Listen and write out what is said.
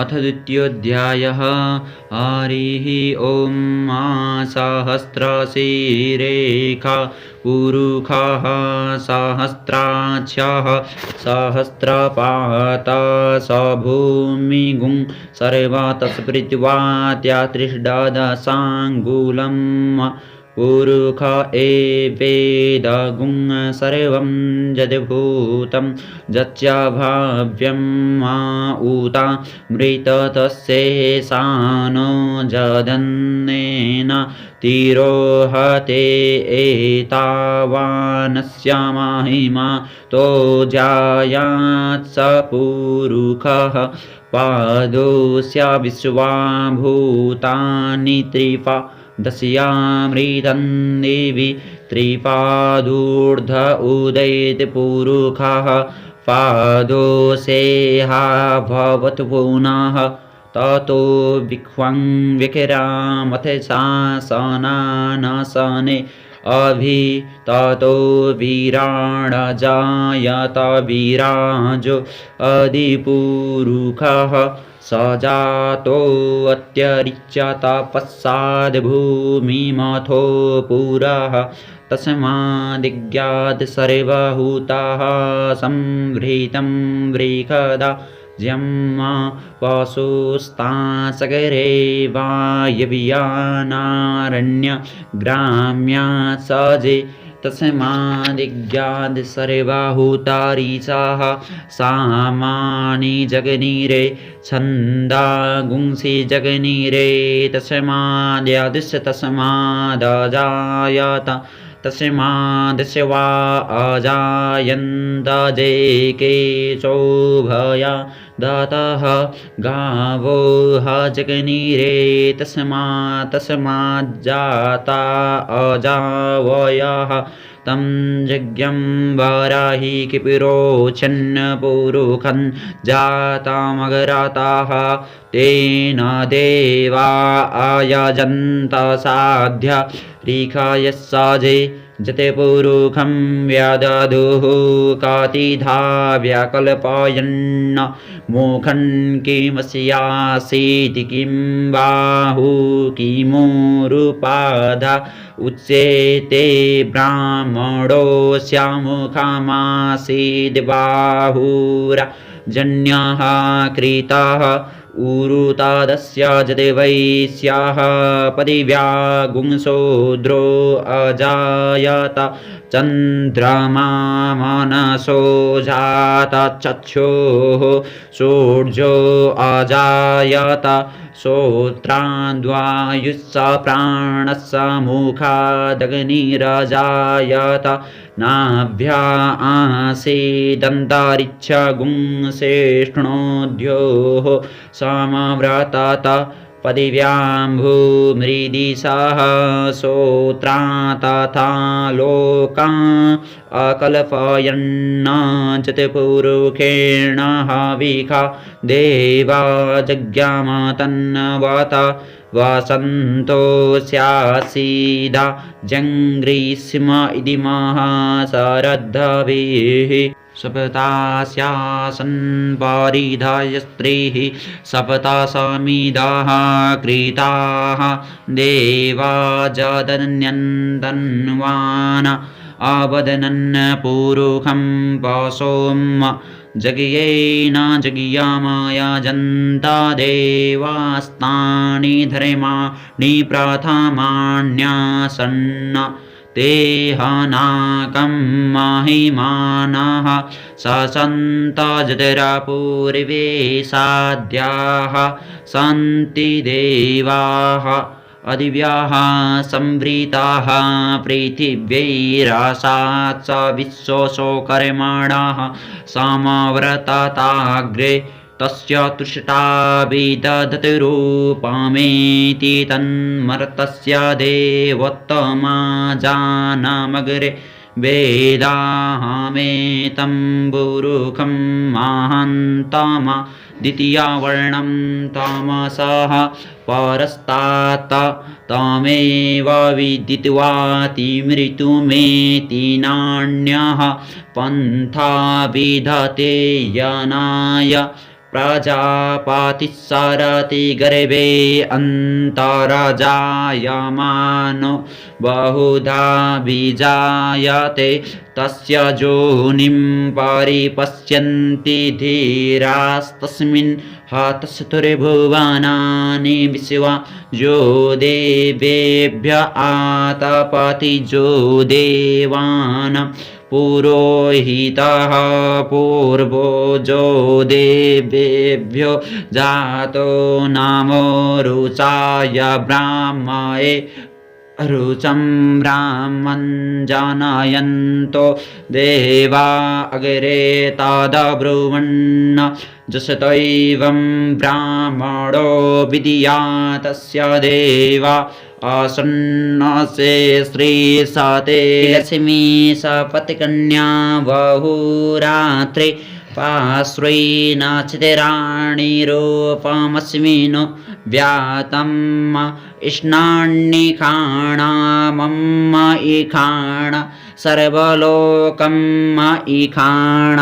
अथ द्वितीयोऽध्यायः। हरिः ॐ। सहस्रशीरेखा पुरुखः सहस्राक्षः सहस्रपाता स भूमिगुं सर्वतस्पृष्ट्वा त्यात्रिषडदशाङ्गुलं पुरुख एवेदगुं सर्वं यद्भूतं यच्च भाव्यं मा उता मृततस्येषानो जदन्नेन तिरोहते एतावानस्य महिमा तो जायात् स पुरुखः पादोऽस्य विश्वाभूतानि त्रिपादस्यामृतं देवि त्रिपादूर्ध उदयति पुरुखः पादोऽसेहा भवतु पुनः ततो विख्वं विकिरामथ शासनानशने अभि ततो वीराण जायत विराजो अधिपुरुखः स जातो अत्यरिच्यत पश्चाद्भूमिमथो पुरः तस्मादिज्ञात् सर्वभूताः संवृतं वृषदा जम्मा पशुस्तासगरे वायव्यानारण्य ग्राम्या सजे तस्मादिज्ञात् सर्वभूतारीशाः सामानि जगनीरे छन्दागुंसि जगनीरे तस्माद्यादिश्य तस्मादजायत तस्मादस्य वा अजायन्त जेके चोभया दतः गावो ह जगनीरे तस्माज्जाता अजावयः तं यज्ञं वराहि किपिरोचन् पुरुखं जातामगराताः तेन देवा अयजन्त साध्य ऋखायस्साजे जते पुरुखं व्यादधुः कातिधा व्याकल्पयन् मुखं किमस्यासीति किं बाहु किमूरुपाधा उच्यते ब्राह्मणोऽस्य मुखमासीद्बाहुरा जन्यः कृतः उरुतादस्य जते वैश्याः पदिव्यागुंसोद्रो अजायत चन्द्रमा मनसो जात चक्षुः सूर्यो अजायत श्रोत्राद्वायुस्स प्राणस्य मुखादग्निरजायत नाभ्या आसीदन्तरिक्षगुंसेष्णोद्योः समव्रतत पदिव्यां भूमृदिशः श्रोत्रा तथा लोकान् अकल्पयन् चतुर्पुरुषेण हविषा देवा जज्ञामतन्वत वसन्तोऽस्यासीदा जङ्ग्रीष्म इति महाशरद्भिः सप्तास्यासन् परिधाय स्त्रीः सप्तासमिदाः कृताः देवा जदन्यन्तन्वान् अवदनन् पुरुखं पशुं जज्ञेन जज्ञामयजन्त देवास्तानि धर्माणि प्रथमान्यासन् ते हनाकं महिमानः ससन्त जठरपूर्वे साध्याः सन्ति देवाः अधिव्याः संवृताः पृथिव्यैरासात् स विश्वशोकर्मणः समव्रतताग्रे तस्य तुष्टा विदधतिरूपमेति तन्मर्तस्य देवोत्तमा जानमग्रे वेदाहमेतं पुरुखं महान्तमा द्वितीयवर्णं तामसः परस्तात् तमेव विदित्वाति मृत्युमेति नान्यः पन्था विधते यनाय प्रजापतिः सरति गर्भे अन्तर्जायमानो बहुधा विजायते तस्य योनिं परिपश्यन्ति धीरास्तस्मिन् हतस्तुर्भुवनानि विश्वा यो देवेभ्य आतपति जो देवान् पुरोहितः पूर्वो जो देवेभ्यो जातो नामो रुचाय ब्राह्मणे रुचं ब्राह्मं जनयन्तो देवा अग्रे तदब्रुवन् जसतैवं ब्राह्मणो विधियातस्य देवा आसन्नसे श्रीसते लक्ष्मी सपत्कन्या बहुरात्रि पार्श्वैनाचितराणि रूपमस्मिन् व्यातम् इष्णान्निखाणामम् इखाण सर्वलोकम् इखाण